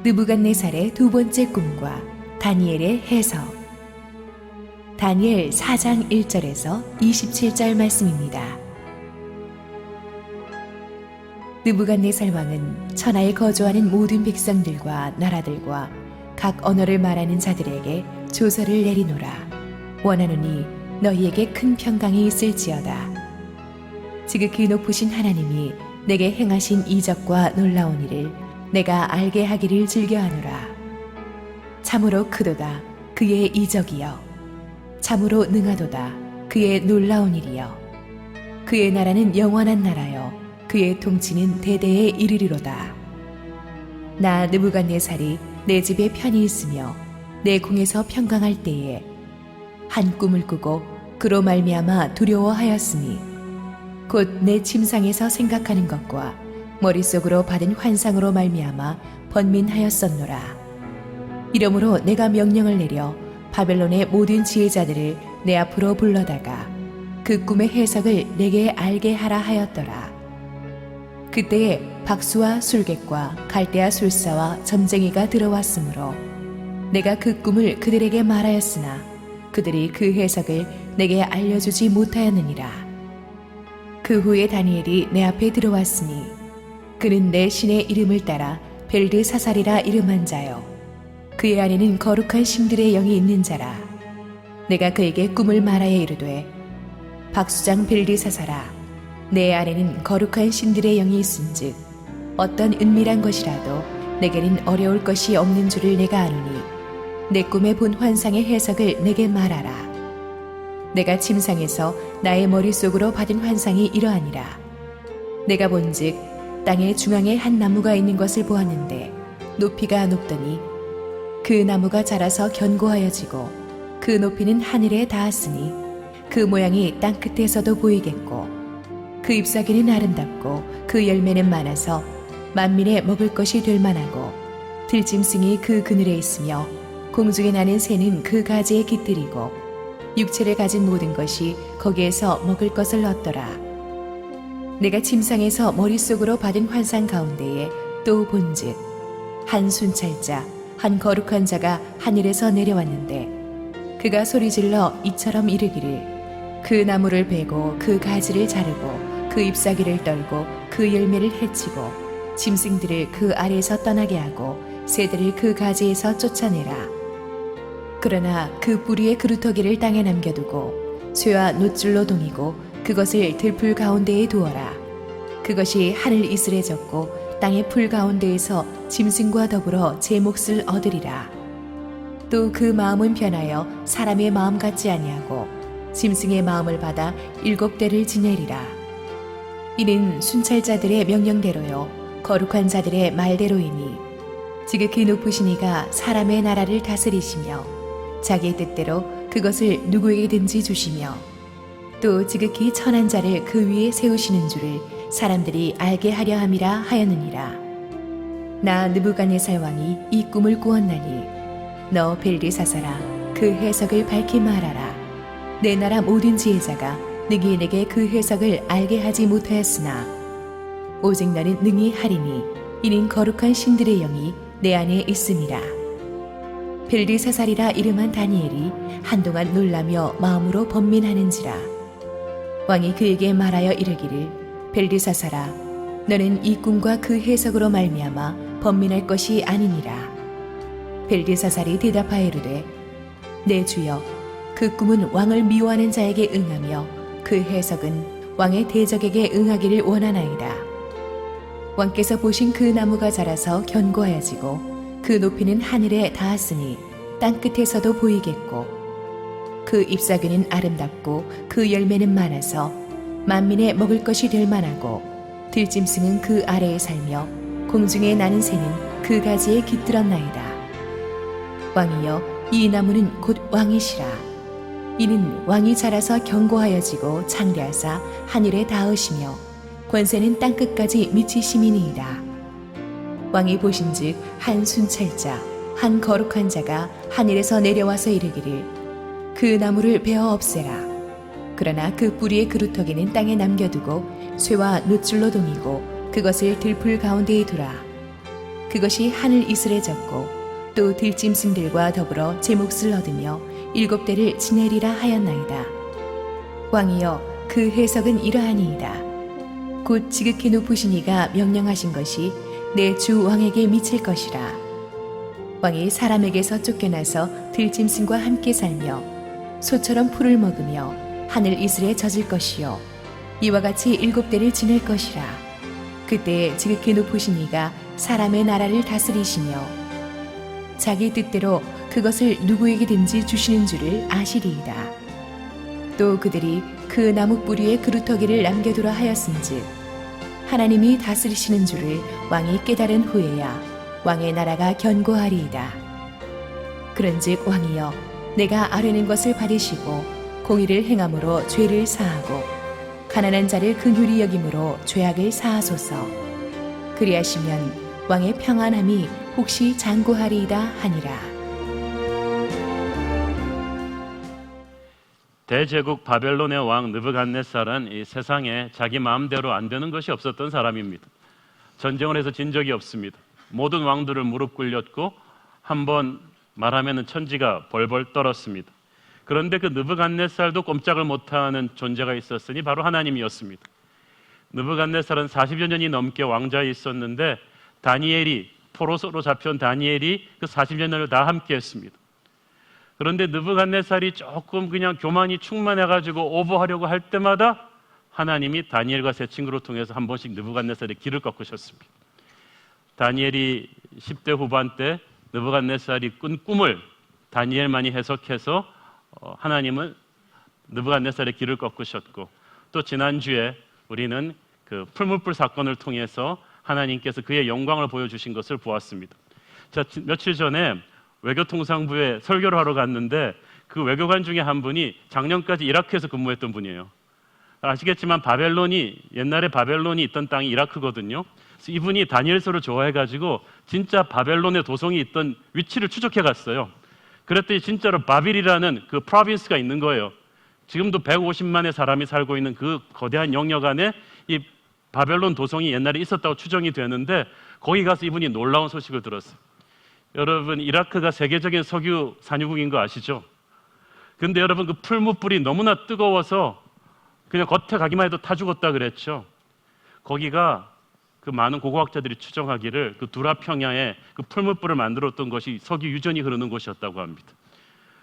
느부갓네살의 두 번째 꿈과 다니엘의 해석. 다니엘 4장 1절에서 27절 말씀입니다. 느부갓네살 왕은 천하에 거주하는 모든 백성들과 나라들과 각 언어를 말하는 자들에게 조서를 내리노라. 원하노니 너희에게 큰 평강이 있을지어다. 지극히 높으신 하나님이 내게 행하신 이적과 놀라운 일을 내가 알게 하기를 즐겨하노라. 참으로 크도다 그의 이적이여, 참으로 능하도다 그의 놀라운 일이여. 그의 나라는 영원한 나라여, 그의 통치는 대대에 이르리로다. 나 느부갓네살이 내 집에 편히 있으며 내 궁에서 평강할 때에 한 꿈을 꾸고 그로 말미암아 두려워하였으니 곧 내 침상에서 생각하는 것과 머릿속으로 받은 환상으로 말미암아 번민하였었노라. 이러므로 내가 명령을 내려 바벨론의 모든 지혜자들을 내 앞으로 불러다가 그 꿈의 해석을 내게 알게 하라 하였더라. 그때에 박수와 술객과 갈대아 술사와 점쟁이가 들어왔으므로 내가 그 꿈을 그들에게 말하였으나 그들이 그 해석을 내게 알려주지 못하였느니라. 그 후에 다니엘이 내 앞에 들어왔으니 그는 내 신의 이름을 따라 벨드사살이라 이름한 자요, 그의 안에는 거룩한 신들의 영이 있는 자라. 내가 그에게 꿈을 말하여 이르되, 박수장 벨드사살아, 내 안에는 거룩한 신들의 영이 있은즉 어떤 은밀한 것이라도 내게는 어려울 것이 없는 줄을 내가 아노니 내 꿈에 본 환상의 해석을 내게 말하라. 내가 침상에서 나의 머릿속으로 받은 환상이 이러하니라. 내가 본즉 땅의 중앙에 한 나무가 있는 것을 보았는데 높이가 높더니 그 나무가 자라서 견고하여지고 그 높이는 하늘에 닿았으니 그 모양이 땅 끝에서도 보이겠고 그 잎사귀는 아름답고 그 열매는 많아서 만민에 먹을 것이 될 만하고 들짐승이 그 그늘에 있으며 공중에 나는 새는 그 가지에 깃들이고 육체를 가진 모든 것이 거기에서 먹을 것을 얻더라. 내가 침상에서 머릿속으로 받은 환상 가운데에 또 본즉 한 순찰자 한 거룩한 자가 하늘에서 내려왔는데 그가 소리질러 이처럼 이르기를, 그 나무를 베고 그 가지를 자르고 그 잎사귀를 떨고 그 열매를 해치고 짐승들을 그 아래에서 떠나게 하고 새들을 그 가지에서 쫓아내라. 그러나 그 뿌리의 그루터기를 땅에 남겨두고 쇠와 놋줄로 동이고 그것을 들풀 가운데에 두어라. 그것이 하늘 이슬에 젖고 땅의 풀 가운데에서 짐승과 더불어 제 몫을 얻으리라. 또 그 마음은 변하여 사람의 마음 같지 아니하고 짐승의 마음을 받아 7대를 지내리라. 이는 순찰자들의 명령대로요 거룩한 자들의 말대로이니 지극히 높으신 이가 사람의 나라를 다스리시며 자기의 뜻대로 그것을 누구에게든지 주시며 또 지극히 천한 자를 그 위에 세우시는 줄을 사람들이 알게 하려 함이라 하였느니라. 나 느부갓네살 왕이 이 꿈을 꾸었나니 너 벨드사살아, 그 해석을 밝히 말하라. 내 나라 모든 지혜자가 능히 내게 그 해석을 알게 하지 못하였으나 오직 너는 능히 하리니 이는 거룩한 신들의 영이 내 안에 있음이라. 벨드사살이라 이름한 다니엘이 한동안 놀라며 마음으로 번민하는지라. 왕이 그에게 말하여 이르기를, 벨드사살아, 너는 이 꿈과 그 해석으로 말미암아 번민할 것이 아니니라. 벨드사살이 대답하여 이르되, 내 주여, 그 꿈은 왕을 미워하는 자에게 응하며 그 해석은 왕의 대적에게 응하기를 원하나이다. 왕께서 보신 그 나무가 자라서 견고하여지고 그 높이는 하늘에 닿았으니 땅 끝에서도 보이겠고 그 잎사귀는 아름답고 그 열매는 많아서 만민에 먹을 것이 될 만하고 들짐승은 그 아래에 살며 공중에 나는 새는 그 가지에 깃들었나이다. 왕이여, 이 나무는 곧 왕이시라. 이는 왕이 자라서 견고하여지고 창대하사 하늘에 닿으시며 권세는 땅 끝까지 미치심이니이다. 왕이 보신즉 한 순찰자 한 거룩한 자가 하늘에서 내려와서 이르기를, 그 나무를 베어 없애라. 그러나 그 뿌리의 그루터기는 땅에 남겨두고 쇠와 놋줄로 동이고 그것을 들풀 가운데에 두라. 그것이 하늘 이슬에 졌고 또 들짐승들과 더불어 제 몫을 얻으며 7대를 지내리라 하였나이다. 왕이여, 그 해석은 이러하니이다. 곧 지극히 높으신 이가 명령하신 것이 내 주 왕에게 미칠 것이라. 왕이 사람에게서 쫓겨나서 들짐승과 함께 살며 소처럼 풀을 먹으며 하늘 이슬에 젖을 것이요 이와 같이 7대를 지낼 것이라. 그때 지극히 높으신 이가 사람의 나라를 다스리시며 자기 뜻대로 그것을 누구에게든지 주시는 줄을 아시리이다. 또 그들이 그 나무 뿌리에 그루터기를 남겨두라 하였은즉 하나님이 다스리시는 줄을 왕이 깨달은 후에야 왕의 나라가 견고하리이다. 그런즉 왕이여, 내가 아뢰는 것을 받으시고 공의를 행함으로 죄를 사하고 가난한 자를 긍휼히 여김으로 죄악을 사하소서. 그리하시면 왕의 평안함이 혹시 장구하리이다 하니라. 대제국 바벨론의 왕 느부갓네살은 이 세상에 자기 마음대로 안 되는 것이 없었던 사람입니다. 전쟁을 해서 진 적이 없습니다. 모든 왕들을 무릎 꿇렸고 한번 말하면 천지가 벌벌 떨었습니다. 그런데 그 느부갓네살도 꼼짝을 못하는 존재가 있었으니 바로 하나님이었습니다. 느부갓네살은 40여 년이 넘게 왕좌에 있었는데 다니엘이, 포로로 잡혀온 다니엘이 그 40여 년을 다 함께 했습니다. 그런데 느부갓네살이 조금 그냥 교만이 충만해가지고 오버하려고 할 때마다 하나님이 다니엘과 세 친구를 통해서 한 번씩 느부갓네살의 길을 꺾으셨습니다. 다니엘이 10대 후반 때 느부갓네살이 꾼 꿈을 다니엘만이 해석해서 하나님은 느부갓네살의 길을 꺾으셨고, 또 지난주에 우리는 그 풀무불 사건을 통해서 하나님께서 그의 영광을 보여주신 것을 보았습니다. 자, 며칠 전에 외교통상부에 설교를 하러 갔는데 그 외교관 중에 한 분이 작년까지 이라크에서 근무했던 분이에요. 아시겠지만 옛날에 바벨론이 있던 땅이 이라크거든요. 그래서 이분이 다니엘서를 좋아해가지고 진짜 바벨론의 도성이 있던 위치를 추적해 갔어요. 그랬더니 진짜로 바빌이라는 그 프로빈스가 있는 거예요. 지금도 150만의 사람이 살고 있는 그 거대한 영역 안에 이 바벨론 도성이 옛날에 있었다고 추정이 되는데 거기 가서 이분이 놀라운 소식을 들었어요. 여러분, 이라크가 세계적인 석유 산유국인 거 아시죠? 근데 여러분, 그 풀무불이 너무나 뜨거워서 그냥 겉에 가기만 해도 타 죽었다 그랬죠. 거기가 그 많은 고고학자들이 추정하기를 그 두라 평야에 그 풀무불을 만들었던 것이 석유 유전이 흐르는 곳이었다고 합니다.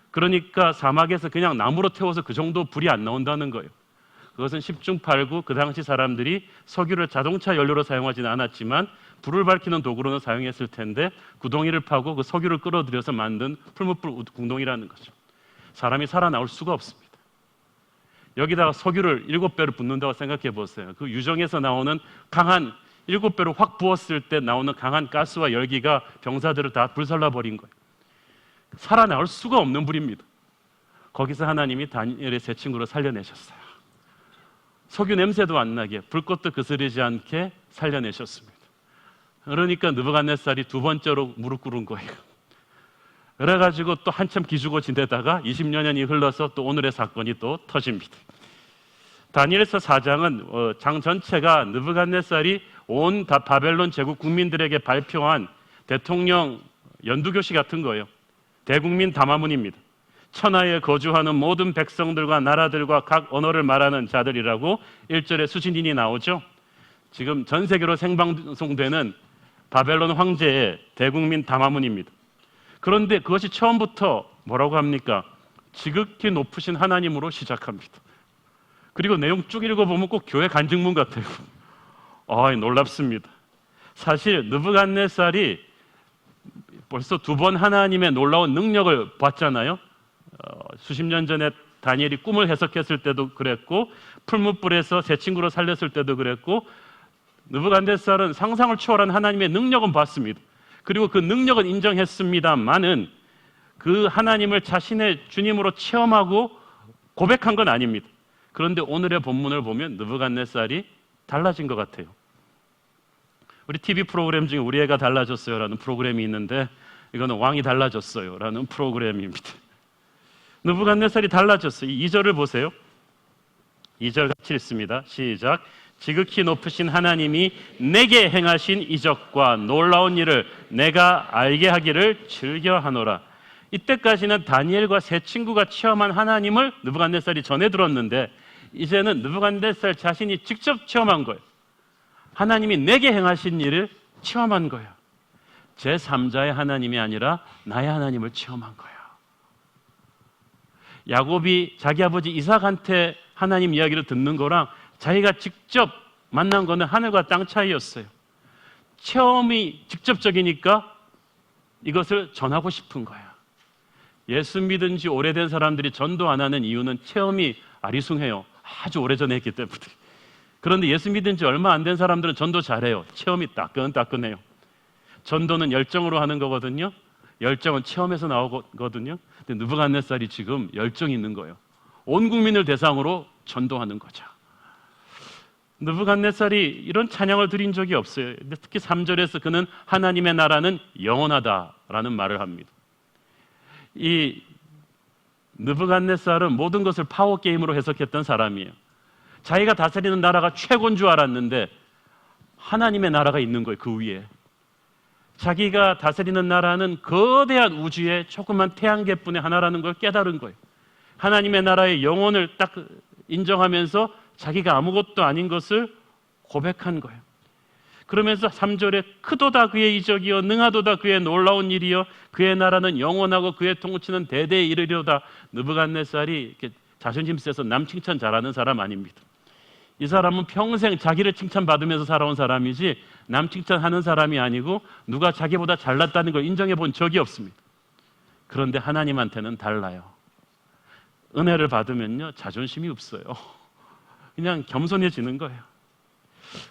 그러니까 사막에서 그냥 나무로 태워서 그 정도 불이 안 나온다는 거예요. 그것은 10중 8구 그 당시 사람들이 석유를 자동차 연료로 사용하지는 않았지만 불을 밝히는 도구로는 사용했을 텐데 구덩이를 파고 그 석유를 끌어들여서 만든 풀무불 궁동이라는 거죠. 사람이 살아나올 수가 없습니다. 여기다가 석유를 7배로 붓는다고 생각해 보세요. 그 유정에서 나오는 강한 7배로 확 부었을 때 나오는 강한 가스와 열기가 병사들을 다 불살라버린 거예요. 살아나올 수가 없는 불입니다. 거기서 하나님이 다니엘의 세 친구를 살려내셨어요. 석유 냄새도 안 나게, 불꽃도 그스르지 않게 살려내셨습니다. 그러니까 느부갓네살이 두 번째로 무릎 꿇은 거예요. 그래가지고 또 한참 기죽어 지내다가 20년이 흘러서 또 오늘의 사건이 또 터집니다. 다니엘서 4장은 장 전체가 느부갓네살이 온 바벨론 제국 국민들에게 발표한 대통령 연두교시 같은 거예요. 대국민 담화문입니다. 천하에 거주하는 모든 백성들과 나라들과 각 언어를 말하는 자들이라고 1절에 수신인이 나오죠. 지금 전 세계로 생방송되는 바벨론 황제의 대국민 담화문입니다. 그런데 그것이 처음부터 뭐라고 합니까? 지극히 높으신 하나님으로 시작합니다. 그리고 내용 쭉 읽어보면 꼭 교회 간증문 같아요. 놀랍습니다. 사실 느부갓네살이 벌써 두 번 하나님의 놀라운 능력을 봤잖아요. 수십 년 전에 다니엘이 꿈을 해석했을 때도 그랬고, 풀무불에서 새 친구를 살렸을 때도 그랬고, 느부갓네살은 상상을 초월한 하나님의 능력은 봤습니다. 그리고 그 능력은 인정했습니다만은 그 하나님을 자신의 주님으로 체험하고 고백한 건 아닙니다. 그런데 오늘의 본문을 보면 느부갓네살이 달라진 것 같아요. 우리 TV 프로그램 중에 우리 애가 달라졌어요라는 프로그램이 있는데 이거는 왕이 달라졌어요라는 프로그램입니다. 느부갓네살이 달라졌어요. 이 2절을 보세요. 2절 같이 읽습니다. 시작. 지극히 높으신 하나님이 내게 행하신 이적과 놀라운 일을 내가 알게 하기를 즐겨하노라. 이때까지는 다니엘과 세 친구가 체험한 하나님을 느부갓네살이 전해 들었는데 이제는 느부갓네살 자신이 직접 체험한 거예요. 하나님이 내게 행하신 일을 체험한 거예요. 제3자의 하나님이 아니라 나의 하나님을 체험한 거예요. 야곱이 자기 아버지 이삭한테 하나님 이야기를 듣는 거랑 자기가 직접 만난 거는 하늘과 땅 차이였어요. 체험이 직접적이니까 이것을 전하고 싶은 거야. 예수 믿은 지 오래된 사람들이 전도 안 하는 이유는 체험이 아리숭해요. 아주 오래전에 했기 때문에. 그런데 예수 믿은 지 얼마 안 된 사람들은 전도 잘해요. 체험이 따끈따끈해요. 전도는 열정으로 하는 거거든요. 열정은 체험에서 나오거든요. 근데 느부갓네살이 지금 열정이 있는 거예요. 온 국민을 대상으로 전도하는 거죠. 느부갓네살이 이런 찬양을 드린 적이 없어요. 근데 특히 3절에서 그는 하나님의 나라는 영원하다라는 말을 합니다. 이 느부갓네살은 모든 것을 파워게임으로 해석했던 사람이에요. 자기가 다스리는 나라가 최고인 줄 알았는데 하나님의 나라가 있는 거예요. 그 위에. 자기가 다스리는 나라는 거대한 우주의 조그만 태양계뿐의 하나라는 걸 깨달은 거예요. 하나님의 나라의 영혼을 딱 인정하면서 자기가 아무것도 아닌 것을 고백한 거예요. 그러면서 3절에 크도다 그의 이적이요 능하도다 그의 놀라운 일이요 그의 나라는 영원하고 그의 통치는 대대에 이르리로다. 느부갓네살이 이렇게 자존심 세서 남 칭찬 잘하는 사람 아닙니다. 이 사람은 평생 자기를 칭찬받으면서 살아온 사람이지 남 칭찬하는 사람이 아니고 누가 자기보다 잘났다는 걸 인정해 본 적이 없습니다. 그런데 하나님한테는 달라요. 은혜를 받으면요 자존심이 없어요. 그냥 겸손해지는 거예요.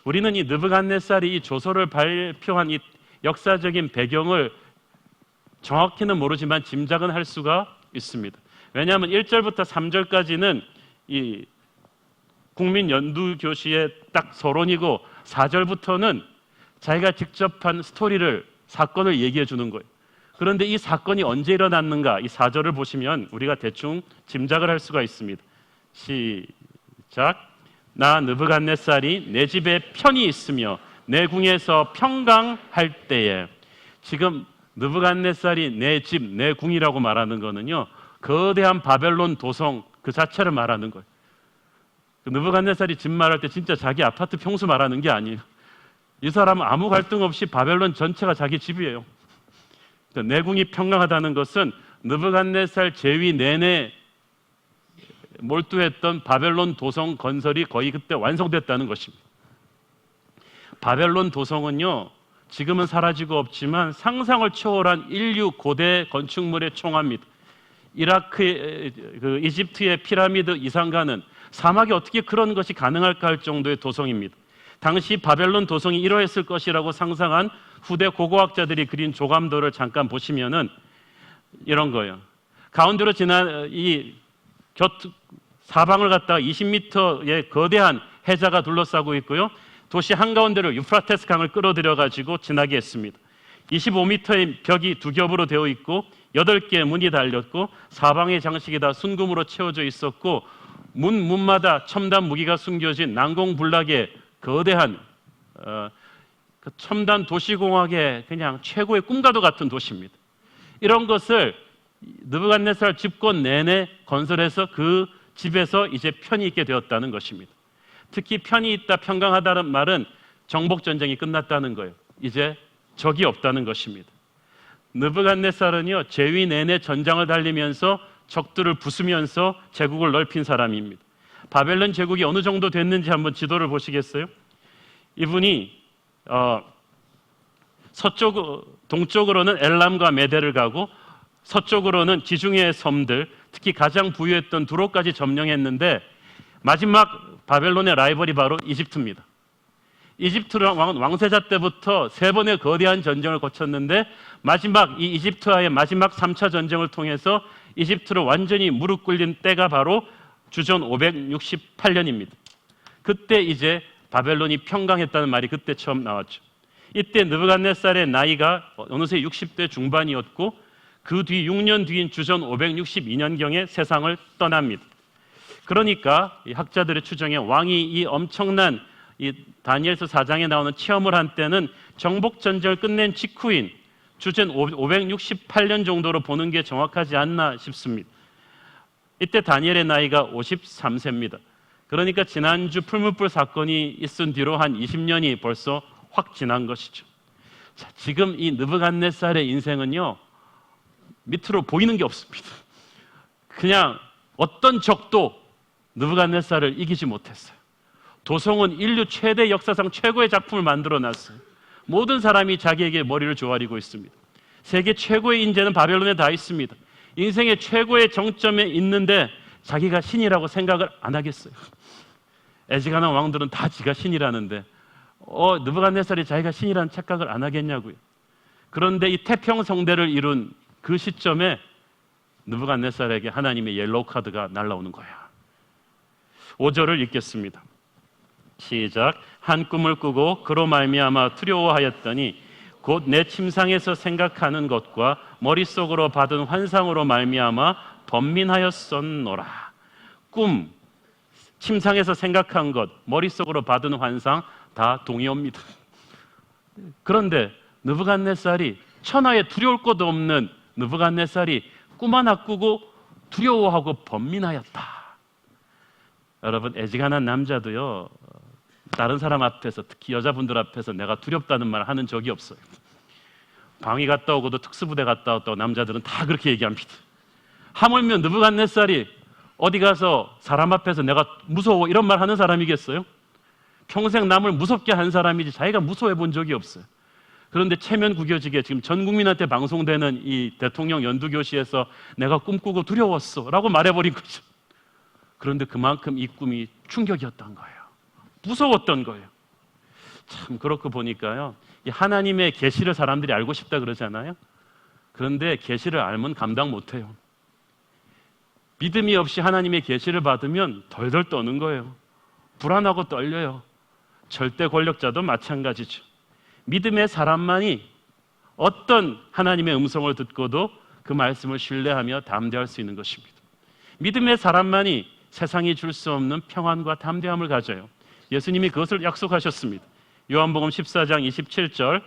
우리는 이 느부갓네살이 이 조서를 발표한 이 역사적인 배경을 정확히는 모르지만 짐작은 할 수가 있습니다. 왜냐하면 1절부터 3절까지는 이 국민연두교시의 딱 서론이고 4절부터는 자기가 직접 한 스토리를 사건을 얘기해 주는 거예요. 그런데 이 사건이 언제 일어났는가 이 4절을 보시면 우리가 대충 짐작을 할 수가 있습니다. 시작. 나 느부갓네살이 내 집에 편히 있으며 내 궁에서 평강할 때에. 지금 느부갓네살이 내 집, 내 궁이라고 말하는 거는요 거대한 바벨론 도성 그 자체를 말하는 거예요. 느부갓네살이 집 말할 때 진짜 자기 아파트 평수 말하는 게 아니에요. 이 사람은 아무 갈등 없이 바벨론 전체가 자기 집이에요. 내궁이 평강하다는 것은 느부갓네살 재위 내내 몰두했던 바벨론 도성 건설이 거의 그때 완성됐다는 것입니다. 바벨론 도성은요 지금은 사라지고 없지만 상상을 초월한 인류 고대 건축물의 총화입니다. 이집트의 피라미드 이상가는 사막에 어떻게 그런 것이 가능할까 할 정도의 도성입니다. 당시 바벨론 도성이 이러했을 것이라고 상상한 후대 고고학자들이 그린 조감도를 잠깐 보시면은 이런 거예요. 가운데로 지난 이 사방을 갖다가 20m의 거대한 해자가 둘러싸고 있고요. 도시 한가운데로 유프라테스 강을 끌어들여 가지고 지나게 했습니다. 25m의 벽이 두 겹으로 되어 있고 8개의 문이 달렸고 사방의 장식이 다 순금으로 채워져 있었고 문마다 첨단 무기가 숨겨진 난공불락의 거대한 그 첨단 도시공학의 그냥 최고의 꿈과도 같은 도시입니다. 이런 것을 느부갓네살 집권 내내 건설해서 그 집에서 이제 편히 있게 되었다는 것입니다. 특히 편히 있다, 평강하다는 말은 정복전쟁이 끝났다는 거예요. 이제 적이 없다는 것입니다. 느부갓네살은요 재위 내내 전장을 달리면서 적들을 부수면서 제국을 넓힌 사람입니다. 바벨론 제국이 어느 정도 됐는지 한번 지도를 보시겠어요? 이분이 동쪽으로는 엘람과 메대를 가고 서쪽으로는 지중해의 섬들, 특히 가장 부유했던 두로까지 점령했는데 마지막 바벨론의 라이벌이 바로 이집트입니다. 이집트 왕세자 때부터 3번의 거대한 전쟁을 거쳤는데 마지막 이 이집트와의 마지막 3차 전쟁을 통해서 이집트로 완전히 무릎 꿇린 때가 바로 주전 568년입니다. 그때 이제 바벨론이 평강했다는 말이 그때 처음 나왔죠. 이때 느부갓네살의 나이가 어느새 60대 중반이었고 그 뒤 6년 뒤인 주전 562년경에 세상을 떠납니다. 그러니까 이 학자들의 추정에 왕이 이 엄청난 이 다니엘서 4장에 나오는 체험을 한 때는 정복 전쟁을 끝낸 직후인 주전 568년 정도로 보는 게 정확하지 않나 싶습니다. 이때 다니엘의 나이가 53세입니다. 그러니까 지난주 풀무불 사건이 있은 뒤로 한 20년이 벌써 확 지난 것이죠. 자, 지금 이 느부갓네살의 인생은요, 밑으로 보이는 게 없습니다. 그냥 어떤 적도 느부갓네살을 이기지 못했어요. 도성은 인류 최대 역사상 최고의 작품을 만들어놨어요. 모든 사람이 자기에게 머리를 조아리고 있습니다. 세계 최고의 인재는 바벨론에 다 있습니다. 인생의 최고의 정점에 있는데 자기가 신이라고 생각을 안 하겠어요. 애지간한 왕들은 다 지가 신이라는데 느부갓네살이 자기가 신이라는 착각을 안 하겠냐고요. 그런데 이 태평성대를 이룬 그 시점에 느부갓네살에게 하나님의 옐로우 카드가 날라오는 거야. 5절을 읽겠습니다. 시작. 한 꿈을 꾸고 그로 말미암아 두려워하였더니 곧 내 침상에서 생각하는 것과 머릿속으로 받은 환상으로 말미암아 번민하였었노라. 꿈, 침상에서 생각한 것, 머릿속으로 받은 환상 다 동의어입니다. 그런데 느부갓네살이 천하에 두려울 것도 없는 느부갓네살이 꿈 하나 꾸고 두려워하고 번민하였다. 여러분, 애지간한 남자도요, 다른 사람 앞에서, 특히 여자분들 앞에서 내가 두렵다는 말 하는 적이 없어요. 방위 갔다 오고도 특수부대 갔다 왔다고 남자들은 다 그렇게 얘기합니다. 하물며 느부갓네살이 어디 가서 사람 앞에서 내가 무서워 이런 말 하는 사람이겠어요? 평생 남을 무섭게 한 사람이지 자기가 무서워해 본 적이 없어요. 그런데 체면 구겨지게 지금 전 국민한테 방송되는 이 대통령 연두교시에서 내가 꿈꾸고 두려웠어 라고 말해버린 거죠. 그런데 그만큼 이 꿈이 충격이었던 거예요. 무서웠던 거예요. 참 그렇고 보니까요, 이 하나님의 계시를 사람들이 알고 싶다 그러잖아요. 그런데 계시를 알면 감당 못해요. 믿음이 없이 하나님의 계시를 받으면 덜덜 떠는 거예요. 불안하고 떨려요. 절대 권력자도 마찬가지죠. 믿음의 사람만이 어떤 하나님의 음성을 듣고도 그 말씀을 신뢰하며 담대할 수 있는 것입니다. 믿음의 사람만이 세상이 줄 수 없는 평안과 담대함을 가져요. 예수님이 그것을 약속하셨습니다. 요한복음 14장 27절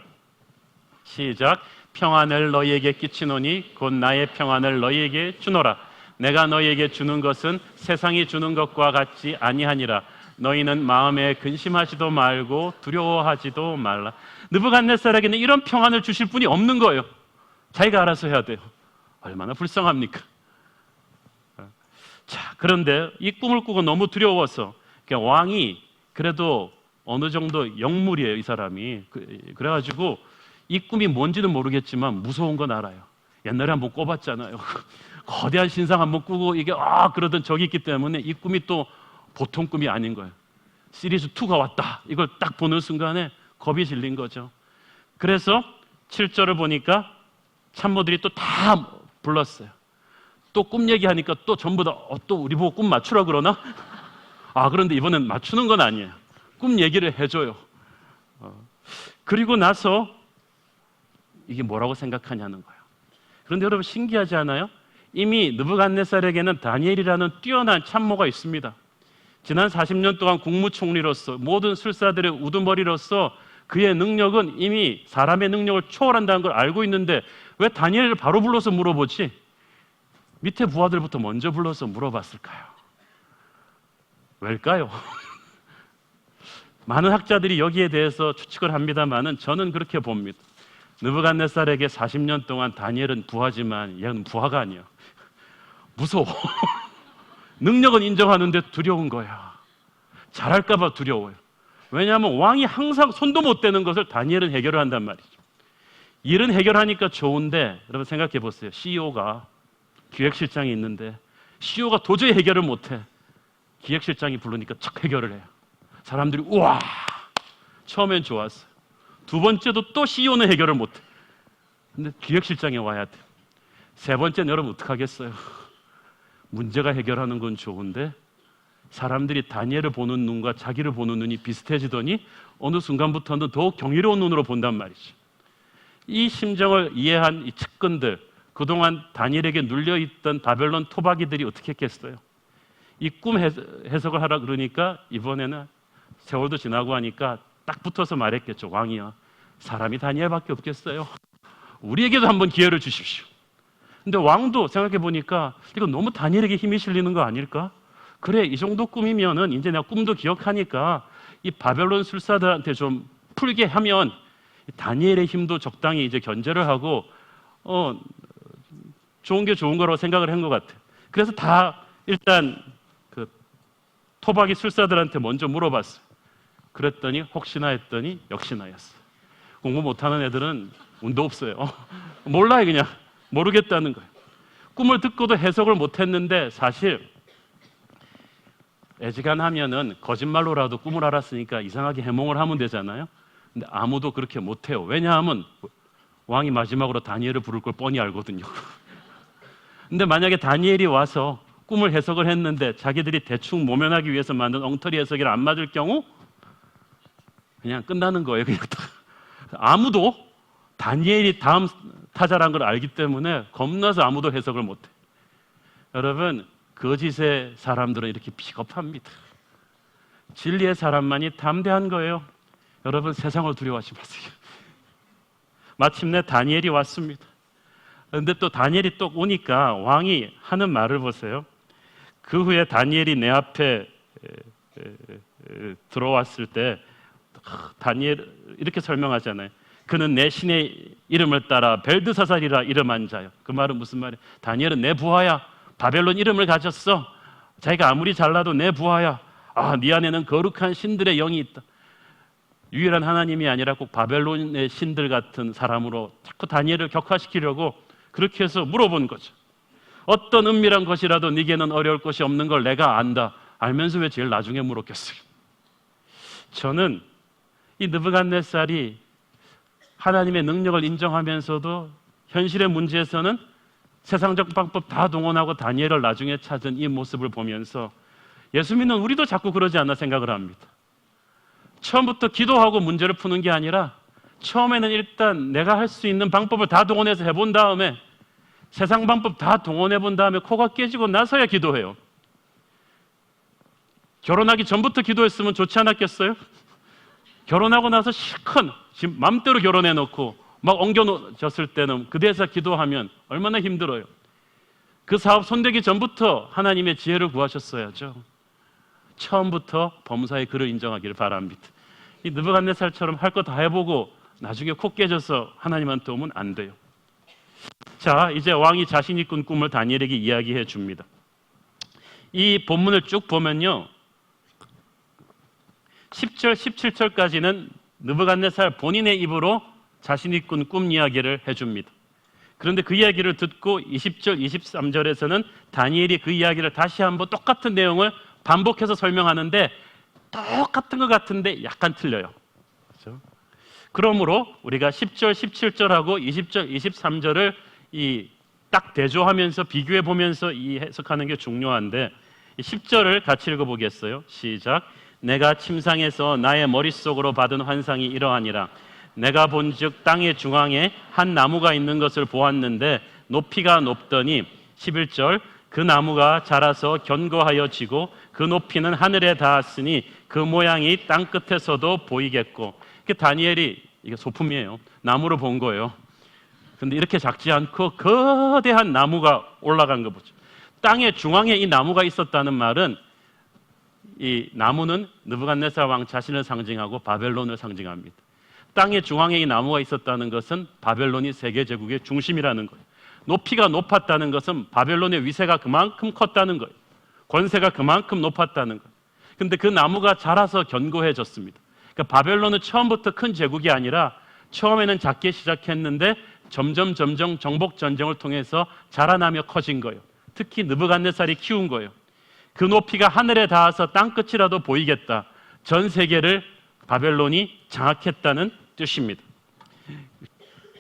시작. 평안을 너희에게 끼치노니 곧 나의 평안을 너희에게 주노라. 내가 너희에게 주는 것은 세상이 주는 것과 같지 아니하니라. 너희는 마음에 근심하지도 말고 두려워하지도 말라. 느부갓네살에게는 이런 평안을 주실 분이 없는 거예요. 자기가 알아서 해야 돼요. 얼마나 불쌍합니까? 자, 그런데 이 꿈을 꾸고 너무 두려워서 왕이 그래도 어느 정도 영물이에요, 이 사람이. 그래가지고 이 꿈이 뭔지는 모르겠지만 무서운 건 알아요. 옛날에 한번 꿔봤잖아요. 거대한 신상 한번 꾸고 이게 그러던 적이 있기 때문에 이 꿈이 또 보통 꿈이 아닌 거예요. 시리즈 2가 왔다. 이걸 딱 보는 순간에 겁이 질린 거죠. 그래서 7절을 보니까 참모들이 또 다 불렀어요. 또 꿈 얘기하니까 또 전부 다 또 우리 보고 꿈 맞추라 그러나? 그런데 이번엔 맞추는 건 아니에요. 꿈 얘기를 해줘요. 그리고 나서 이게 뭐라고 생각하냐는 거예요. 그런데 여러분 신기하지 않아요? 이미 느부갓네살에게는 다니엘이라는 뛰어난 참모가 있습니다. 지난 40년 동안 국무총리로서 모든 술사들의 우두머리로서 그의 능력은 이미 사람의 능력을 초월한다는 걸 알고 있는데 왜 다니엘을 바로 불러서 물어보지? 밑에 부하들부터 먼저 불러서 물어봤을까요? 왜일까요? 많은 학자들이 여기에 대해서 추측을 합니다만은 저는 그렇게 봅니다. 느부갓네살에게 40년 동안 다니엘은 부하지만 얘는 부하가 아니야. 무서워. 능력은 인정하는데 두려운 거야. 잘할까 봐 두려워요. 왜냐하면 왕이 항상 손도 못 대는 것을 다니엘은 해결을 한단 말이죠. 일은 해결하니까 좋은데 여러분 생각해 보세요. CEO가 기획실장이 있는데 CEO가 도저히 해결을 못해. 기획실장이 부르니까 척 해결을 해요. 사람들이 우와! 처음엔 좋았어요. 두 번째도 또 CEO는 해결을 못해. 근데 기획실장이 와야 돼. 세 번째는 여러분 어떡하겠어요? 문제가 해결하는 건 좋은데 사람들이 다니엘을 보는 눈과 자기를 보는 눈이 비슷해지더니 어느 순간부터는 더욱 경이로운 눈으로 본단 말이죠. 이 심정을 이해한 이 측근들, 그동안 다니엘에게 눌려있던 바벨론 토박이들이 어떻게 했겠어요? 이 꿈 해석을 하라 그러니까 이번에는 세월도 지나고 하니까 딱 붙어서 말했겠죠. 왕이야, 사람이 다니엘밖에 없겠어요. 우리에게도 한번 기회를 주십시오. 근데 왕도 생각해 보니까 이거 너무 다니엘에게 힘이 실리는 거 아닐까? 그래, 이 정도 꿈이면은 이제 내가 꿈도 기억하니까 이 바벨론 술사들한테 좀 풀게 하면 다니엘의 힘도 적당히 이제 견제를 하고 좋은 게 좋은 거라고 생각을 한 것 같아요. 그래서 다 일단 그 토박이 술사들한테 먼저 물어봤어요. 그랬더니 혹시나 했더니 역시나였어요. 공부 못하는 애들은 운도 없어요. 몰라요. 그냥 모르겠다는 거예요. 꿈을 듣고도 해석을 못했는데 사실 애지간하면은 거짓말로라도 꿈을 알았으니까 이상하게 해몽을 하면 되잖아요. 근데 아무도 그렇게 못해요. 왜냐하면 왕이 마지막으로 다니엘을 부를 걸 뻔히 알거든요. 근데 만약에 다니엘이 와서 꿈을 해석을 했는데 자기들이 대충 모면하기 위해서 만든 엉터리 해석이 안 맞을 경우 그냥 끝나는 거예요. 그냥 아무도 다니엘이 다음 타자란 걸 알기 때문에 겁나서 아무도 해석을 못해. 여러분, 거짓의 사람들은 이렇게 비겁합니다. 진리의 사람만이 담대한 거예요. 여러분, 세상을 두려워하지 마세요. 마침내 다니엘이 왔습니다. 그런데 또 다니엘이 또 오니까 왕이 하는 말을 보세요. 그 후에 다니엘이 내 앞에 들어왔을 때 다니엘 이렇게 설명하잖아요. 그는 내 신의 이름을 따라 벨드사살이라 이름한 자요. 그 말은 무슨 말이에요? 다니엘은 내 부하야. 바벨론 이름을 가졌어. 자기가 아무리 잘나도 내 부하야. 네 안에는 거룩한 신들의 영이 있다. 유일한 하나님이 아니라 꼭 바벨론의 신들 같은 사람으로 자꾸 다니엘을 격화시키려고 그렇게 해서 물어본 거죠. 어떤 은밀한 것이라도 네게는 어려울 것이 없는 걸 내가 안다. 알면서 왜 제일 나중에 물었겠어요? 저는 이 느부갓네살이 하나님의 능력을 인정하면서도 현실의 문제에서는 세상적 방법 다 동원하고 다니엘을 나중에 찾은 이 모습을 보면서 예수 믿는 우리도 자꾸 그러지 않나 생각을 합니다. 처음부터 기도하고 문제를 푸는 게 아니라 처음에는 일단 내가 할 수 있는 방법을 다 동원해서 해본 다음에 세상 방법 다 동원해 본 다음에 코가 깨지고 나서야 기도해요. 결혼하기 전부터 기도했으면 좋지 않았겠어요? 결혼하고 나서 실컷 지금 맘대로 결혼해 놓고 막 엉겨졌을 때는 그대에서 기도하면 얼마나 힘들어요. 그 사업 손대기 전부터 하나님의 지혜를 구하셨어야죠. 처음부터 범사의 그를 인정하기를 바랍니다. 이 느부갓네살처럼 할 거 다 해보고 나중에 코 깨져서 하나님한테 오면 안 돼요. 자, 이제 왕이 자신이 꾼 꿈을 다니엘에게 이야기해 줍니다. 이 본문을 쭉 보면요, 10절, 17절까지는 느부갓네살 본인의 입으로 자신이 꾼 꿈 이야기를 해줍니다. 그런데 그 이야기를 듣고 20절, 23절에서는 다니엘이 그 이야기를 다시 한번 똑같은 내용을 반복해서 설명하는데 똑같은 것 같은데 약간 틀려요. 그렇죠? 그러므로 우리가 10절, 17절하고 20절, 23절을 딱 대조하면서 비교해 보면서 이 해석하는 게 중요한데 10절을 같이 읽어보겠어요. 시작. 내가 침상에서 나의 머릿속으로 받은 환상이 이러하니라. 내가 본즉 땅의 중앙에 한 나무가 있는 것을 보았는데 높이가 높더니 11절 그 나무가 자라서 견고하여 지고 그 높이는 하늘에 닿았으니 그 모양이 땅 끝에서도 보이겠고. 다니엘이 이게 소품이에요. 나무를 본 거예요. 근데 이렇게 작지 않고 거대한 나무가 올라간 거 보죠. 땅의 중앙에 이 나무가 있었다는 말은 이 나무는 느부갓네살 왕 자신을 상징하고 바벨론을 상징합니다. 땅의 중앙에 이 나무가 있었다는 것은 바벨론이 세계 제국의 중심이라는 거예요. 높이가 높았다는 것은 바벨론의 위세가 그만큼 컸다는 거예요. 권세가 그만큼 높았다는 거예요. 근데 그 나무가 자라서 견고해졌습니다. 그러니까 바벨론은 처음부터 큰 제국이 아니라 처음에는 작게 시작했는데 점점 정복 전쟁을 통해서 자라나며 커진 거예요. 특히 느부갓네살이 키운 거예요. 그 높이가 하늘에 닿아서 땅끝이라도 보이겠다. 전 세계를 바벨론이 장악했다는 뜻입니다.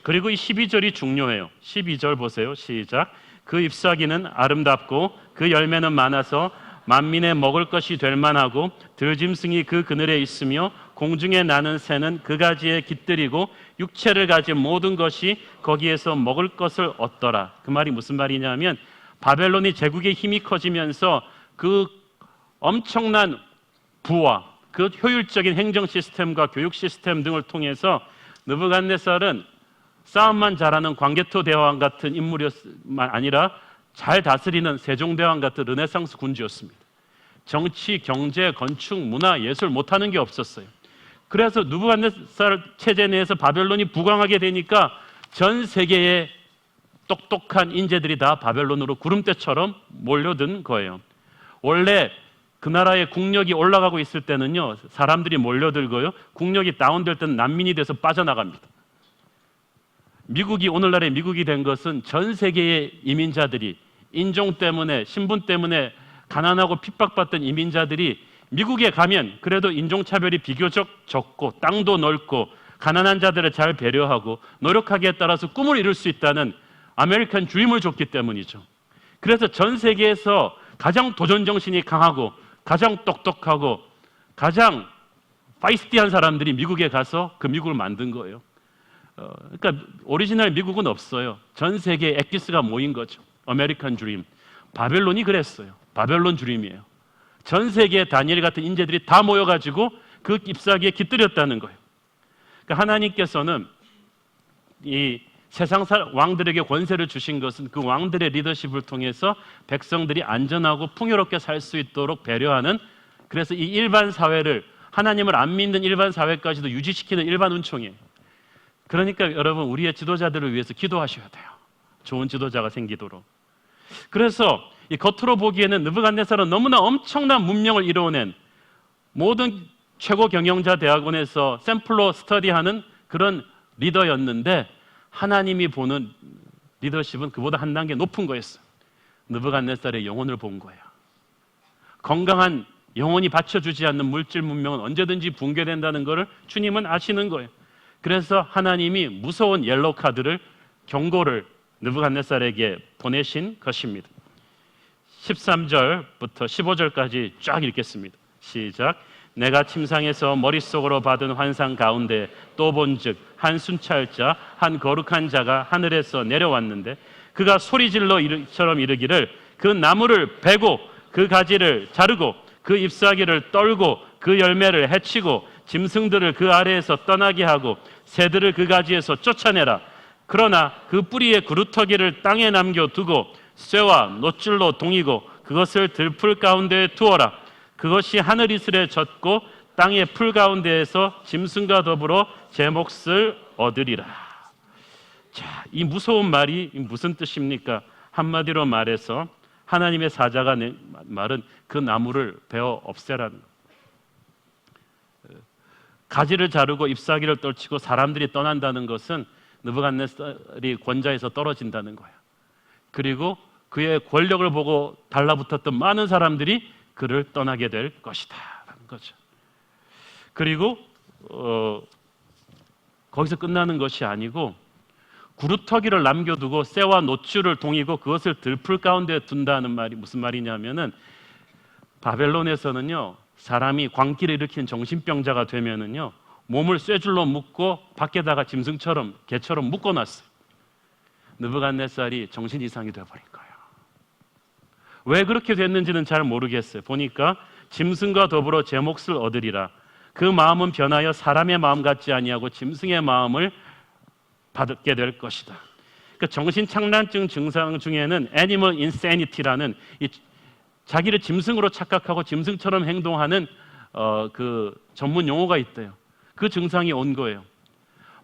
그리고 이 12절이 중요해요. 12절 보세요. 시작. 그 잎사귀는 아름답고 그 열매는 많아서 만민의 먹을 것이 될 만하고 들짐승이 그 그늘에 있으며 공중에 나는 새는 그 가지에 깃들이고 육체를 가진 모든 것이 거기에서 먹을 것을 얻더라. 그 말이 무슨 말이냐면 바벨론이 제국의 힘이 커지면서 그 엄청난 부와 그 효율적인 행정 시스템과 교육 시스템 등을 통해서 느부갓네살은 싸움만 잘하는 광개토 대왕 같은 인물이었만 아니라 잘 다스리는 세종대왕 같은 르네상스 군주였습니다. 정치, 경제, 건축, 문화, 예술 못하는 게 없었어요. 그래서 느부갓네살 체제 내에서 바벨론이 부강하게 되니까 전 세계의 똑똑한 인재들이 다 바벨론으로 구름대처럼 몰려든 거예요. 원래 그 나라의 국력이 올라가고 있을 때는요, 사람들이 몰려들고요, 국력이 다운될 때는 난민이 돼서 빠져나갑니다. 미국이 오늘날의 미국이 된 것은 전 세계의 이민자들이 인종 때문에, 신분 때문에 가난하고 핍박받던 이민자들이 미국에 가면 그래도 인종차별이 비교적 적고 땅도 넓고 가난한 자들을 잘 배려하고 노력하기에 따라서 꿈을 이룰 수 있다는 아메리칸 드림을 줬기 때문이죠. 그래서 전 세계에서 가장 도전 정신이 강하고 가장 똑똑하고 가장 파이스티한 사람들이 미국에 가서 그 미국을 만든 거예요. 그러니까 오리지널 미국은 없어요. 전 세계의 엑기스가 모인 거죠. 아메리칸 드림. 바벨론이 그랬어요. 바벨론 드림이에요. 전 세계의 다니엘 같은 인재들이 다 모여가지고 그 잎사귀에 깃들였다는 거예요. 그러니까 하나님께서는 이 세상 왕들에게 권세를 주신 것은 그 왕들의 리더십을 통해서 백성들이 안전하고 풍요롭게 살 수 있도록 배려하는, 그래서 이 일반 사회를, 하나님을 안 믿는 일반 사회까지도 유지시키는 일반 운총이에요. 그러니까 여러분, 우리의 지도자들을 위해서 기도하셔야 돼요. 좋은 지도자가 생기도록. 그래서 이 겉으로 보기에는 느부갓네살은 너무나 엄청난 문명을 이루어낸 모든 최고 경영자 대학원에서 샘플로 스터디하는 그런 리더였는데, 하나님이 보는 리더십은 그보다 한 단계 높은 거였어요. 느부갓네살의 영혼을 본 거예요. 건강한 영혼이 받쳐주지 않는 물질 문명은 언제든지 붕괴된다는 것을 주님은 아시는 거예요. 그래서 하나님이 무서운 옐로우 카드를, 경고를 느부갓네살에게 보내신 것입니다. 13절부터 15절까지 쫙 읽겠습니다. 시작. 내가 침상에서 머릿속으로 받은 환상 가운데 또 본즉 한 순찰자, 한 거룩한 자가 하늘에서 내려왔는데 그가 소리질러 처럼 이르기를, 그 나무를 베고 그 가지를 자르고 그 잎사귀를 떨고 그 열매를 해치고 짐승들을 그 아래에서 떠나게 하고 새들을 그 가지에서 쫓아내라. 그러나 그 뿌리의 그루터기를 땅에 남겨두고 쇠와 노줄로 동이고 그것을 들풀 가운데에 두어라. 그것이 하늘 이슬에 젖고 땅의 풀 가운데에서 짐승과 더불어 제 몫을 얻으리라. 자, 이 무서운 말이 무슨 뜻입니까? 한마디로 말해서 하나님의 사자가 낸 말은 그 나무를 베어 없애라는, 가지를 자르고 잎사귀를 떨치고 사람들이 떠난다는 것은 느부갓네살이 권좌에서 떨어진다는 거예요. 그리고 그의 권력을 보고 달라붙었던 많은 사람들이 그를 떠나게 될 것이다 라는 거죠. 그리고 거기서 끝나는 것이 아니고 구루터기를 남겨두고 쇠와 노줄을 동이고 그것을 들풀 가운데 둔다는 말이 무슨 말이냐면은, 바벨론에서는요, 사람이 광기를 일으키는 정신병자가 되면은요, 몸을 쇠줄로 묶고 밖에다가 짐승처럼, 개처럼 묶어놨어요. 느부갓네살이 정신 이상이 되어버린 거예요. 왜 그렇게 됐는지는 잘 모르겠어요. 보니까 짐승과 더불어 제 몫을 얻으리라. 그 마음은 변하여 사람의 마음 같지 아니하고 짐승의 마음을 받게 될 것이다. 그러니까 정신착란증 증상 중에는 애니멀 인세니티라는, 자기를 짐승으로 착각하고 짐승처럼 행동하는 그 전문 용어가 있대요. 그 증상이 온 거예요.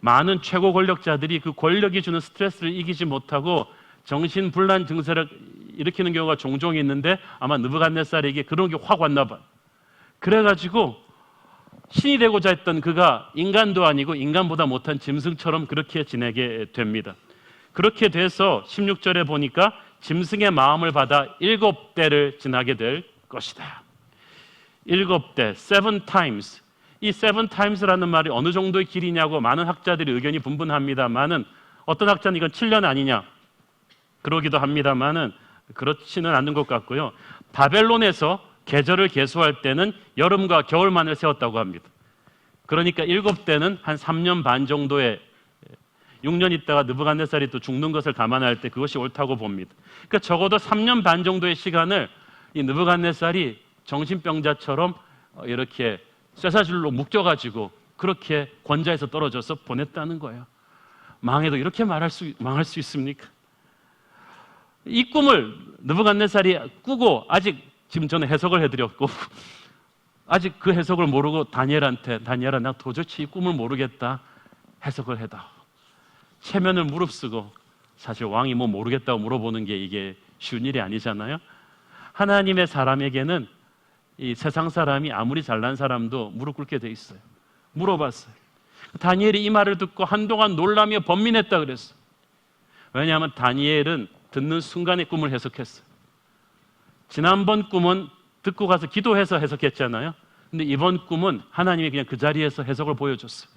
많은 최고 권력자들이 그 권력이 주는 스트레스를 이기지 못하고 정신분란 증세를 일으키는 경우가 종종 있는데, 아마 느부갓네살에게 그런 게 확 왔나 봐요. 그래가지고 신이 되고자 했던 그가 인간도 아니고 인간보다 못한 짐승처럼 그렇게 지내게 됩니다. 그렇게 돼서 16절에 보니까 짐승의 마음을 받아 7대를 지나게 될 것이다. 7대, 7 times. 이 7 times라는 말이 어느 정도의 길이냐고 많은 학자들이 의견이 분분합니다만은, 어떤 학자는 이건 7년 아니냐 그러기도 합니다만은 그렇지는 않는 것 같고요. 바벨론에서 계절을 계수할 때는 여름과 겨울만을 세웠다고 합니다. 그러니까 7대는 한 3년 반 정도의, 6년 있다가 느부갓네살이 또 죽는 것을 감안할 때 그것이 옳다고 봅니다. 그러니까 적어도 3년 반 정도의 시간을 이 느부갓네살이 정신병자처럼 이렇게 쇠사슬로 묶여가지고 그렇게 권자에서 떨어져서 보냈다는 거예요. 망해도 이렇게 망할 수 있습니까? 이 꿈을 느부갓네살이 꾸고, 아직 지금 저는 해석을 해드렸고 아직 그 해석을 모르고 다니엘한테, 다니엘아 나 도저히 이 꿈을 모르겠다, 해석을 해다. 체면을 무릅쓰고, 사실 왕이 뭐 모르겠다고 물어보는 게 이게 쉬운 일이 아니잖아요. 하나님의 사람에게는 이 세상 사람이 아무리 잘난 사람도 무릎 꿇게 돼 있어요. 물어봤어요. 다니엘이 이 말을 듣고 한동안 놀라며 번민했다 그랬어요. 왜냐하면 다니엘은 듣는 순간에 꿈을 해석했어요. 지난번 꿈은 듣고 가서 기도해서 해석했잖아요. 근데 이번 꿈은 하나님이 그냥 그 자리에서 해석을 보여줬어요.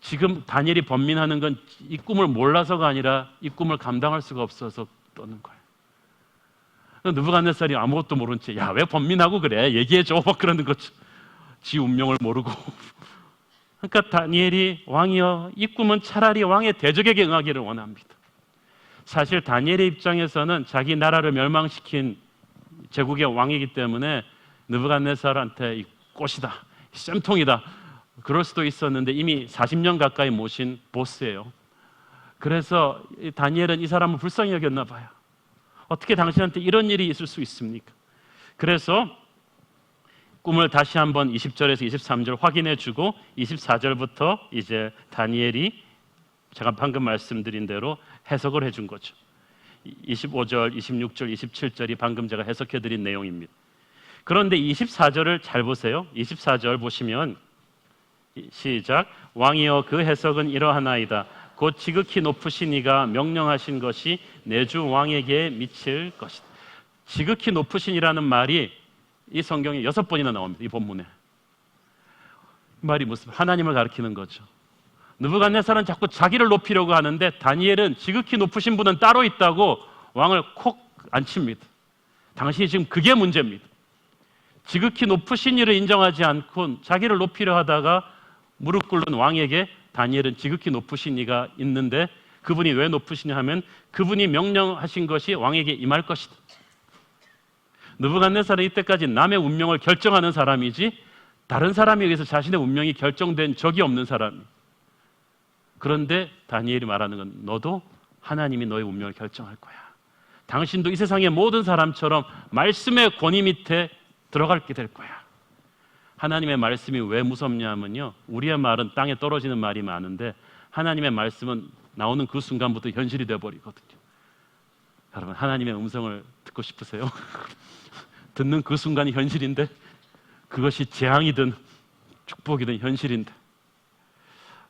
지금 다니엘이 번민하는 건 이 꿈을 몰라서가 아니라 이 꿈을 감당할 수가 없어서 떠는 거예요. 느부갓네살이 아무것도 모른 채, 야, 왜 번민하고 그래? 얘기해줘. 막 그러는 거죠. 지 운명을 모르고. 그러니까 다니엘이, 왕이여, 이 꿈은 차라리 왕의 대적에게 응하기를 원합니다. 사실 다니엘의 입장에서는 자기 나라를 멸망시킨 제국의 왕이기 때문에 느부갓네살한테 이 꽃이다, 쌤통이다, 그럴 수도 있었는데 이미 40년 가까이 모신 보스예요. 그래서 다니엘은 이 사람을 불쌍히 여겼나 봐요. 어떻게 당신한테 이런 일이 있을 수 있습니까? 그래서 꿈을 다시 한번 20절에서 23절 확인해 주고 24절부터 이제 다니엘이 제가 방금 말씀드린 대로 해석을 해준 거죠. 25절, 26절, 27절이 방금 제가 해석해 드린 내용입니다. 그런데 24절을 잘 보세요. 24절 보시면 시작. 왕이여 그 해석은 이러하나이다. 곧 지극히 높으신 이가 명령하신 것이 내 주 왕에게 미칠 것이다. 지극히 높으신이라는 말이 이 성경에 6번이나 나옵니다. 이 본문에. 이 말이 무슨, 하나님을 가리키는 거죠. 느부갓네살은 자꾸 자기를 높이려고 하는데 다니엘은 지극히 높으신 분은 따로 있다고 왕을 콕 앉힙니다. 당신이 지금 그게 문제입니다. 지극히 높으신 이를 인정하지 않고 자기를 높이려 하다가 무릎 꿇는 왕에게 다니엘은 지극히 높으신 이가 있는데 그분이 왜 높으시냐 하면 그분이 명령하신 것이 왕에게 임할 것이다. 느부갓네살은 이때까지 남의 운명을 결정하는 사람이지 다른 사람에 의해서 자신의 운명이 결정된 적이 없는 사람이에요. 그런데 다니엘이 말하는 건 너도 하나님이 너의 운명을 결정할 거야. 당신도 이 세상의 모든 사람처럼 말씀의 권위 밑에 들어가게 될 거야. 하나님의 말씀이 왜 무섭냐면요, 우리의 말은 땅에 떨어지는 말이 많은데 하나님의 말씀은 나오는 그 순간부터 현실이 되어버리거든요. 여러분, 하나님의 음성을 듣고 싶으세요? 듣는 그 순간이 현실인데 그것이 재앙이든 축복이든 현실인데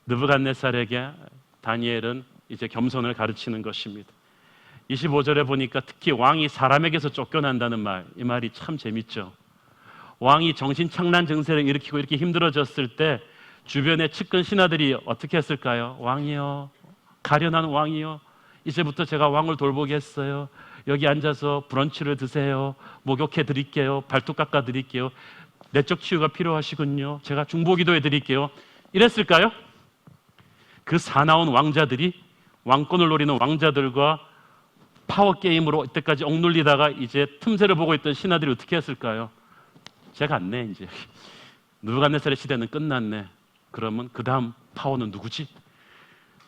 느부갓네살에게 다니엘은 이제 겸손을 가르치는 것입니다. 25절에 보니까 특히 왕이 사람에게서 쫓겨난다는 말, 이 말이 참 재밌죠. 왕이 정신착란 증세를 일으키고 이렇게 힘들어졌을 때 주변의 측근 신하들이 어떻게 했을까요? 왕이요, 가련한 왕이요, 이제부터 제가 왕을 돌보겠어요. 여기 앉아서 브런치를 드세요. 목욕해 드릴게요. 발톱 깎아 드릴게요. 내적 치유가 필요하시군요. 제가 중보기도해 드릴게요. 이랬을까요? 그 사나운 왕자들이, 왕권을 노리는 왕자들과 파워게임으로 이때까지 억눌리다가 이제 틈새를 보고 있던 신하들이 어떻게 했을까요? 제가 안 내, 이제 느부갓네살의 시대는 끝났네. 그러면 그 다음 파워는 누구지?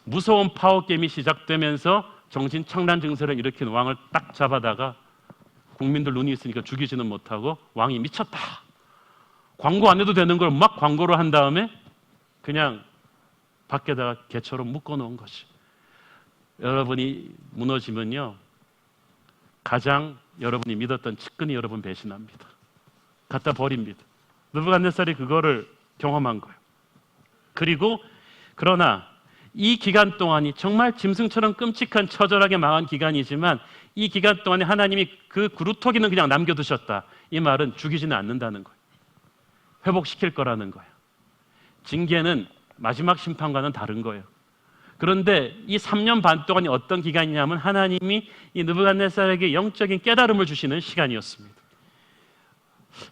무서운 파워게임이 시작되면서 정신착란 증세를 일으킨 왕을 딱 잡아다가 국민들 눈이 있으니까 죽이지는 못하고 왕이 미쳤다, 광고 안 해도 되는 걸 막 광고를 한 다음에 그냥 밖에다가 개처럼 묶어놓은 거지. 여러분이 무너지면요, 가장 여러분이 믿었던 측근이 여러분 배신합니다. 갖다 버립니다. 느부갓네살이 그거를 경험한 거예요. 그리고 그러나 이 기간 동안이 정말 짐승처럼 끔찍한 처절하게 망한 기간이지만 이 기간 동안에 하나님이 그 그루터기는 그냥 남겨두셨다. 이 말은 죽이지는 않는다는 거예요. 회복시킬 거라는 거예요. 징계는 마지막 심판과는 다른 거예요. 그런데 이 3년 반 동안이 어떤 기간이냐면 하나님이 이 느부갓네살에게 영적인 깨달음을 주시는 시간이었습니다.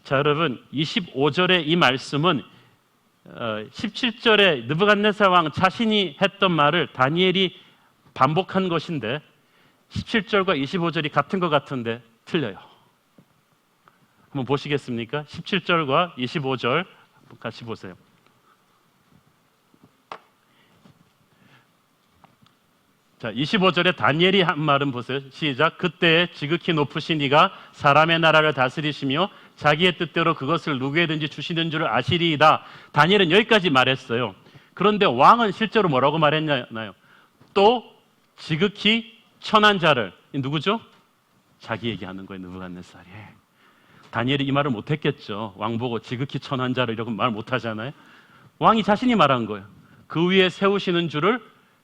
자, 여러분, 25절의 이 말씀은 17절에 느부갓네살 왕 자신이 했던 말을 다니엘이 반복한 것인데 17절과 25절이 같은 것 같은데 틀려요. 한번 보시겠습니까? 17절과 25절 같이 보세요. 자, 25절에 다니엘이 한 말은 보세요. 시작. 그때 지극히 높으신 이가 사람의 나라를 다스리시며 자기의 뜻대로 그것을 누구에든지 주시는 줄을 아시리이다. 다니엘은 여기까지 말했어요. 그런데 왕은 실제로 뭐라고 말했나요? 또 지극히 천한 자를, 누구죠? 자기 얘기하는 거예요. 느부갓네살이. 다니엘이 이 말을 못했겠죠. 왕 보고 지극히 천한 자를 이러고 말 못하잖아요. 왕이 자신이 말한 거예요. 그 위에 세우시는 줄을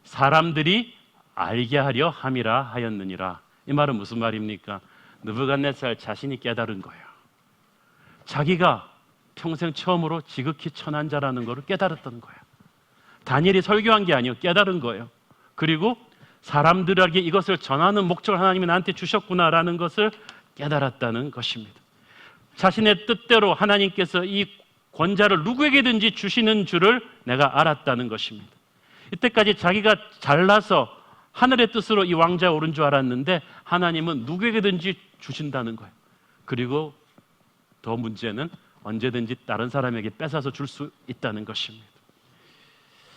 사람들이 알게 하려 함이라 하였느니라. 이 말은 무슨 말입니까? 느부갓네살 자신이 깨달은 거예요. 자기가 평생 처음으로 지극히 천한 자라는 것을 깨달았던 거예요. 다니엘이 설교한 게 아니에요. 깨달은 거예요. 그리고 사람들에게 이것을 전하는 목적을 하나님이 나한테 주셨구나라는 것을 깨달았다는 것입니다. 자신의 뜻대로 하나님께서 이 권자를 누구에게든지 주시는 줄을 내가 알았다는 것입니다. 이때까지 자기가 잘나서 하늘의 뜻으로 이 왕자에 오른 줄 알았는데 하나님은 누구에게든지 주신다는 거예요. 그리고 더 문제는 언제든지 다른 사람에게 뺏어서 줄 수 있다는 것입니다.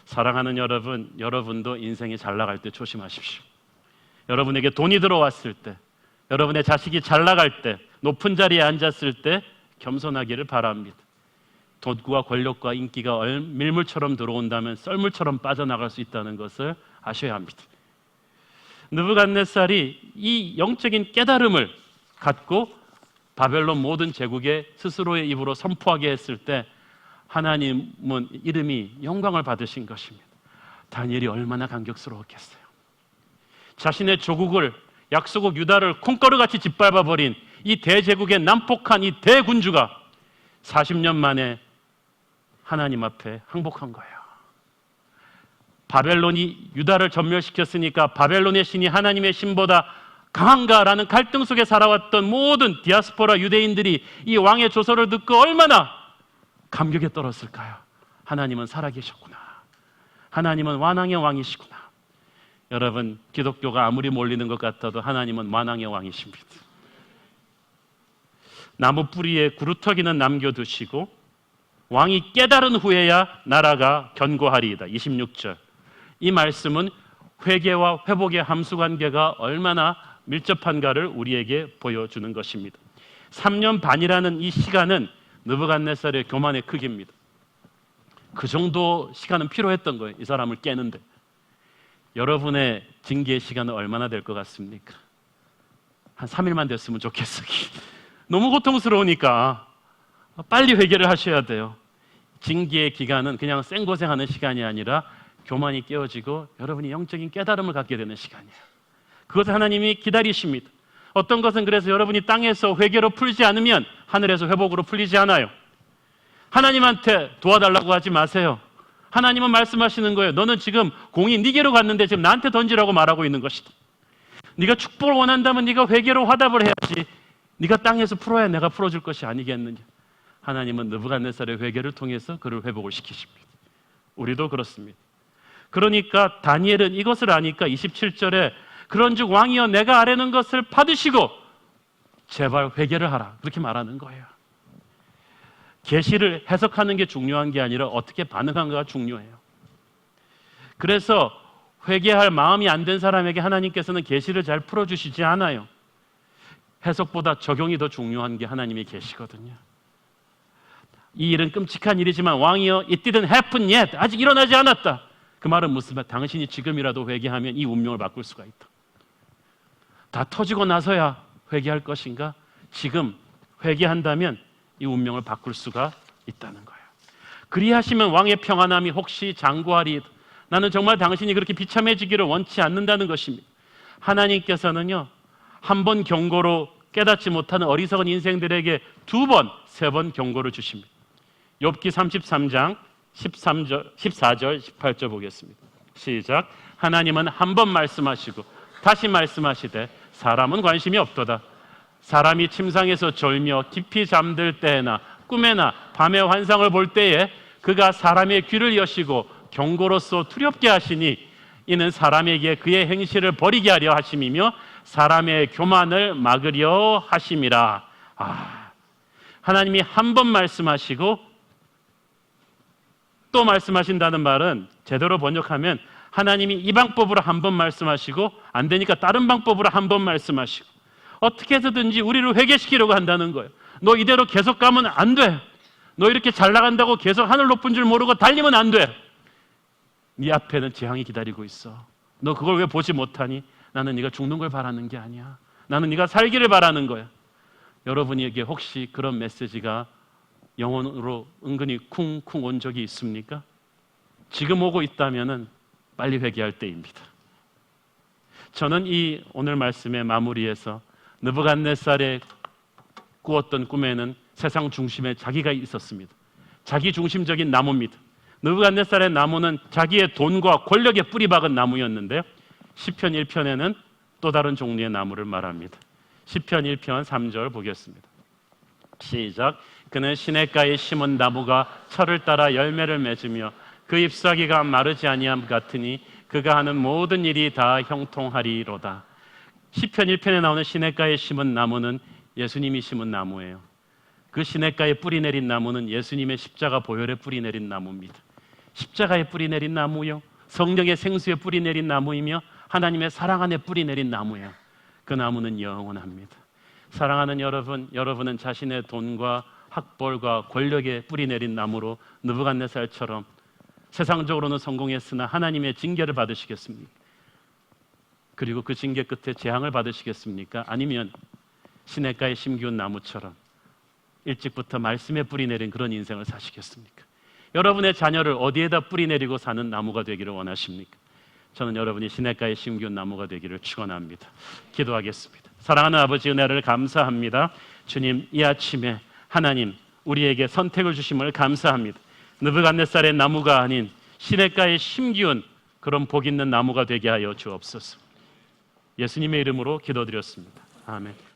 사랑하는 여러분, 여러분도 인생이 잘 나갈 때 조심하십시오. 여러분에게 돈이 들어왔을 때, 여러분의 자식이 잘 나갈 때, 높은 자리에 앉았을 때 겸손하기를 바랍니다. 돈과 권력과 인기가 밀물처럼 들어온다면 썰물처럼 빠져나갈 수 있다는 것을 아셔야 합니다. 느부갓네살이 이 영적인 깨달음을 갖고 바벨론 모든 제국에 스스로의 입으로 선포하게 했을 때 하나님은 이름이 영광을 받으신 것입니다. 다니엘이 얼마나 감격스러웠겠어요. 자신의 조국을, 약소국 유다를 콩가루같이 짓밟아버린 이 대제국의 난폭한 이 대군주가 40년 만에 하나님 앞에 항복한 거예요. 바벨론이 유다를 전멸시켰으니까 바벨론의 신이 하나님의 신보다 강한가라는 갈등 속에 살아왔던 모든 디아스포라 유대인들이 이 왕의 조서를 듣고 얼마나 감격에 떨었을까요? 하나님은 살아계셨구나. 하나님은 완왕의 왕이시구나. 여러분, 기독교가 아무리 몰리는 것 같아도 하나님은 완왕의 왕이십니다. 나무 뿌리에 구루터기는 남겨두시고 왕이 깨달은 후에야 나라가 견고하리이다. 26절. 이 말씀은 회개와 회복의 함수관계가 얼마나 밀접한가를 우리에게 보여주는 것입니다. 3년 반이라는 이 시간은 느부갓네살의 교만의 크기입니다. 그 정도 시간은 필요했던 거예요. 이 사람을 깨는데. 여러분의 징계의 시간은 얼마나 될 것 같습니까? 한 3일만 됐으면 좋겠어요. 너무 고통스러우니까 빨리 회개를 하셔야 돼요. 징계의 기간은 그냥 생고생하는 시간이 아니라 교만이 깨어지고 여러분이 영적인 깨달음을 갖게 되는 시간이에요. 그것을 하나님이 기다리십니다. 어떤 것은 그래서 여러분이 땅에서 회개로 풀지 않으면 하늘에서 회복으로 풀리지 않아요. 하나님한테 도와달라고 하지 마세요. 하나님은 말씀하시는 거예요. 너는 지금 공이 네게로 갔는데 지금 나한테 던지라고 말하고 있는 것이다. 네가 축복을 원한다면 네가 회개로 화답을 해야지. 네가 땅에서 풀어야 내가 풀어줄 것이 아니겠느냐. 하나님은 느부갓네살의 회개를 통해서 그를 회복을 시키십니다. 우리도 그렇습니다. 그러니까 다니엘은 이것을 아니까 27절에 그런즉 왕이여 내가 아뢰는 것을 받으시고 제발 회개를 하라. 그렇게 말하는 거예요. 계시를 해석하는 게 중요한 게 아니라 어떻게 반응한가가 중요해요. 그래서 회개할 마음이 안 된 사람에게 하나님께서는 계시를 잘 풀어주시지 않아요. 해석보다 적용이 더 중요한 게 하나님의 계시거든요. 이 일은 끔찍한 일이지만 왕이여 it didn't happen yet. 아직 일어나지 않았다. 그 말은 무슨 말? 당신이 지금이라도 회개하면 이 운명을 바꿀 수가 있다. 다 터지고 나서야 회개할 것인가? 지금 회개한다면 이 운명을 바꿀 수가 있다는 거예요. 그리하시면 왕의 평안함이 혹시 장구하리이다. 나는 정말 당신이 그렇게 비참해지기를 원치 않는다는 것입니다. 하나님께서는요, 한 번 경고로 깨닫지 못하는 어리석은 인생들에게 2번, 3번 경고를 주십니다. 욥기 33장 13절, 14절, 18절 보겠습니다. 시작. 하나님은 한 번 말씀하시고 다시 말씀하시되 사람은 관심이 없도다. 사람이 침상에서 졸며 깊이 잠들 때나 꿈에나 밤의 환상을 볼 때에 그가 사람의 귀를 여시고 경고로서 두렵게 하시니 이는 사람에게 그의 행실을 버리게 하려 하심이며 사람의 교만을 막으려 하심이라. 하나님이 한 번 말씀하시고 또 말씀하신다는 말은 제대로 번역하면 하나님이 이 방법으로 한 번 말씀하시고 안 되니까 다른 방법으로 한 번 말씀하시고 어떻게 해서든지 우리를 회개시키려고 한다는 거예요. 너 이대로 계속 가면 안 돼. 너 이렇게 잘 나간다고 계속 하늘 높은 줄 모르고 달리면 안 돼. 네 앞에는 재앙이 기다리고 있어. 너 그걸 왜 보지 못하니? 나는 네가 죽는 걸 바라는 게 아니야. 나는 네가 살기를 바라는 거야. 여러분에게 혹시 그런 메시지가 영혼으로 은근히 쿵쿵 온 적이 있습니까? 지금 오고 있다면 빨리 회개할 때입니다. 저는 이 오늘 말씀의 마무리에서 느부갓네살의 꾸었던 꿈에는 세상 중심에 자기가 있었습니다. 자기 중심적인 나무입니다. 느부갓네살의 나무는 자기의 돈과 권력에 뿌리 박은 나무였는데요. 시편 1편에는 또 다른 종류의 나무를 말합니다. 시편 1편 3절 보겠습니다. 시작. 그는 시냇가에 심은 나무가 철을 따라 열매를 맺으며 그 잎사귀가 마르지 아니함 같으니 그가 하는 모든 일이 다 형통하리로다. 시편 1편에 나오는 시냇가에 심은 나무는 예수님이 심은 나무예요. 그 시냇가에 뿌리 내린 나무는 예수님의 십자가 보혈에 뿌리 내린 나무입니다. 십자가에 뿌리 내린 나무요, 성령의 생수에 뿌리 내린 나무이며 하나님의 사랑 안에 뿌리 내린 나무예요. 그 나무는 영원합니다. 사랑하는 여러분, 여러분은 자신의 돈과 학벌과 권력에 뿌리 내린 나무로 느부갓네살처럼 세상적으로는 성공했으나 하나님의 징계를 받으시겠습니까? 그리고 그 징계 끝에 재앙을 받으시겠습니까? 아니면 시냇가에 심기운 나무처럼 일찍부터 말씀에 뿌리 내린 그런 인생을 사시겠습니까? 여러분의 자녀를 어디에다 뿌리 내리고 사는 나무가 되기를 원하십니까? 저는 여러분이 시냇가에 심기운 나무가 되기를 축원합니다. 기도하겠습니다. 사랑하는 아버지, 은혜를 감사합니다. 주님, 이 아침에 하나님 우리에게 선택을 주심을 감사합니다. 느부갓네살의 나무가 아닌 시냇가에 심기운 그런 복 있는 나무가 되게 하여 주옵소서. 예수님의 이름으로 기도드렸습니다. 아멘.